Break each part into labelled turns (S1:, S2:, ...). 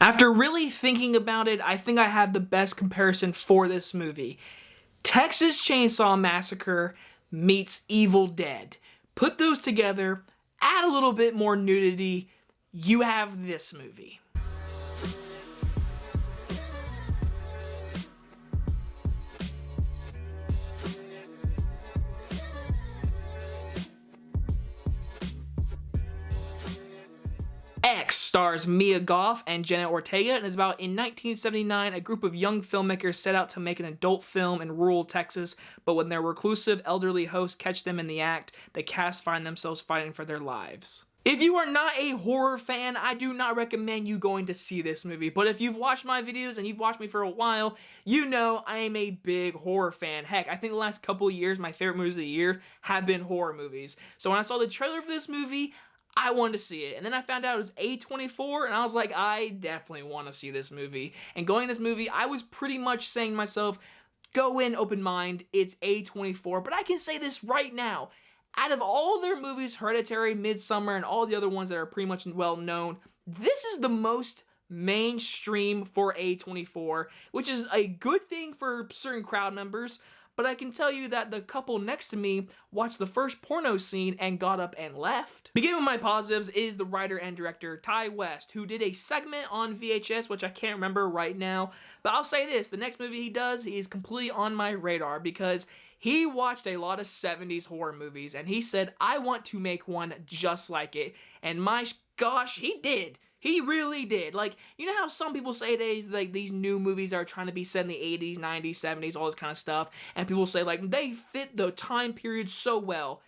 S1: After really thinking about it, I think I have the best comparison for this movie. Texas Chainsaw Massacre meets Evil Dead. Put those together, add a little bit more nudity, you have this movie. X stars Mia Goth and Jenna Ortega and is about in 1979 a group of young filmmakers set out to make an adult film in rural Texas, but when their reclusive elderly hosts catch them in the act, the cast find themselves fighting for their lives. If you are not a horror fan, I do not recommend you going to see this movie, but if you've watched my videos and you've watched me for a while, you know I am a big horror fan. Heck, I think the last couple of years, my favorite movies of the year have been horror movies. So when I saw the trailer for this movie, I wanted to see it, and then I found out it was A24, and I was like, I definitely want to see this movie. And going to this movie, I was pretty much saying to myself, go in open mind, it's A24, but I can say this right now, out of all their movies, Hereditary, Midsommar, and all the other ones that are pretty much well known, this is the most mainstream for A24, which is a good thing for certain crowd members, but I can tell you that the couple next to me watched the first porno scene and got up and left. Beginning with my positives is the writer and director, Ty West, who did a segment on VHS, which I can't remember right now, but I'll say this, the next movie he does, he is completely on my radar because he watched a lot of 70s horror movies and he said, I want to make one just like it, and my gosh, he did. He really did. Like, you know how some people say these new movies are trying to be set in the 80s, 90s, 70s, all this kind of stuff, and people say, like, they fit the time period so well.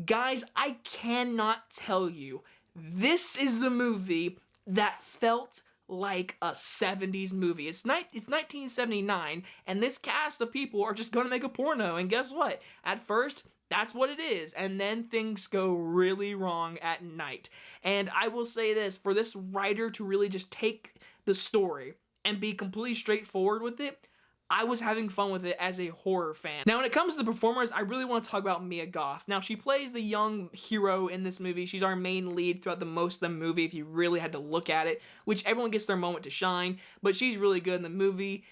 S1: Guys, I cannot tell you, this is the movie that felt like a 70s movie. It's 1979, and this cast of people are just gonna make a porno, and guess what? At first, that's what it is, and then things go really wrong at night. And I will say this, for this writer to really just take the story and be completely straightforward with it, I was having fun with it as a horror fan. Now, when it comes to the performers, I really want to talk about Mia Goth. Now, she plays the young hero in this movie. She's our main lead throughout the most of the movie, if you really had to look at it, which everyone gets their moment to shine, but she's really good in the movie.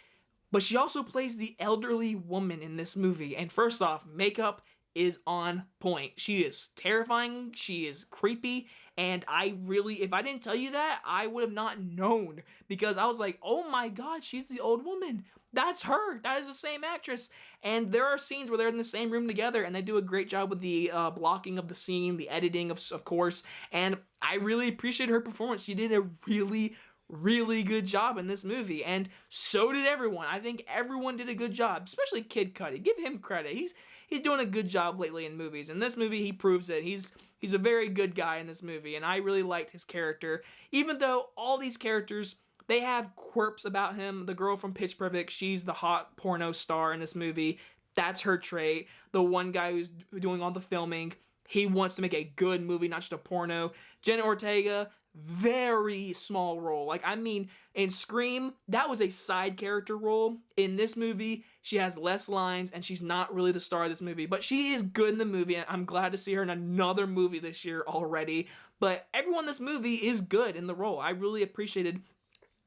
S1: But she also plays the elderly woman in this movie, and first off, makeup is on point. She is terrifying, she is creepy, and if I didn't tell you that, I would have not known, because I was like, oh my god, she's the old woman. That's her. That is the same actress. And there are scenes where they're in the same room together, and they do a great job with the blocking of the scene, the editing, of course, and I really appreciate her performance. She did a really good job in this movie, and so did everyone. I think everyone did a good job, especially Kid Cudi. Give him credit. He's doing a good job lately in movies. In this movie, he proves it. He's a very good guy in this movie, and I really liked his character. Even though all these characters, they have quirks about him. The girl from Pitch Perfect, she's the hot porno star in this movie. That's her trait. The one guy who's doing all the filming, he wants to make a good movie, not just a porno. Jenna Ortega, very small role. Like, I mean, in Scream, that was a side character role. In this movie, she has less lines, and she's not really the star of this movie, but she is good in the movie, and I'm glad to see her in another movie this year already. But everyone in this movie is good in the role. I really appreciated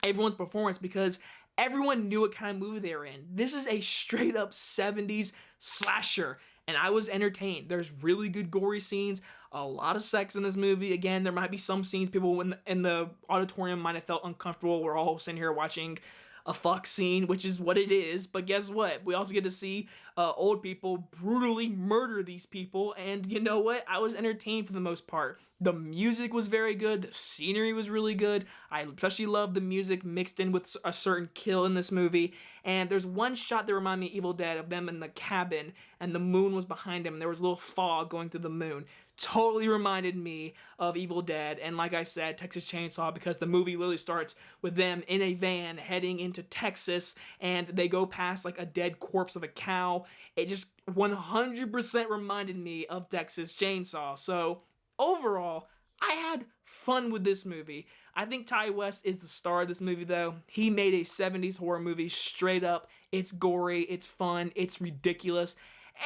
S1: everyone's performance because everyone knew what kind of movie they were in. This is a straight up 70s slasher, and I was entertained. There's really good gory scenes, a lot of sex in this movie. Again, there might be some scenes people in the auditorium might have felt uncomfortable. We're all sitting here watching a fuck scene, which is what it is, but guess what? We also get to see old people brutally murder these people, and you know what? I was entertained for the most part. The music was very good, the scenery was really good. I especially love the music mixed in with a certain kill in this movie, and there's one shot that reminded me of Evil Dead, of them in the cabin, and the moon was behind them, and there was a little fog going through the moon. Totally reminded me of Evil Dead, and like I said, Texas Chainsaw, because the movie literally starts with them in a van heading into Texas, and they go past like a dead corpse of a cow. It just 100% reminded me of Texas Chainsaw. So overall, I had fun with this movie. I think Ty West is the star of this movie, though. He made a 70s horror movie straight up. It's gory, it's fun, it's ridiculous,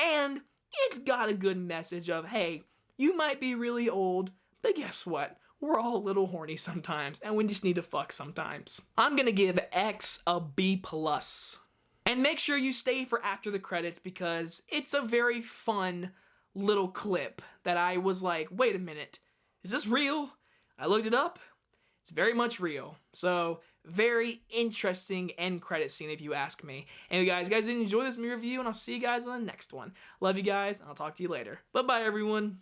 S1: and it's got a good message of, hey, you might be really old, but guess what? we're all a little horny sometimes, and we just need to fuck sometimes. I'm gonna give X a B+. And make sure you stay for after the credits because it's a very fun little clip that I was like, wait a minute, is this real? I looked it up. It's very much real. So, very interesting end credit scene if you ask me. Anyway guys, did enjoy this movie review and I'll see you guys on the next one. Love you guys and I'll talk to you later. Bye bye everyone.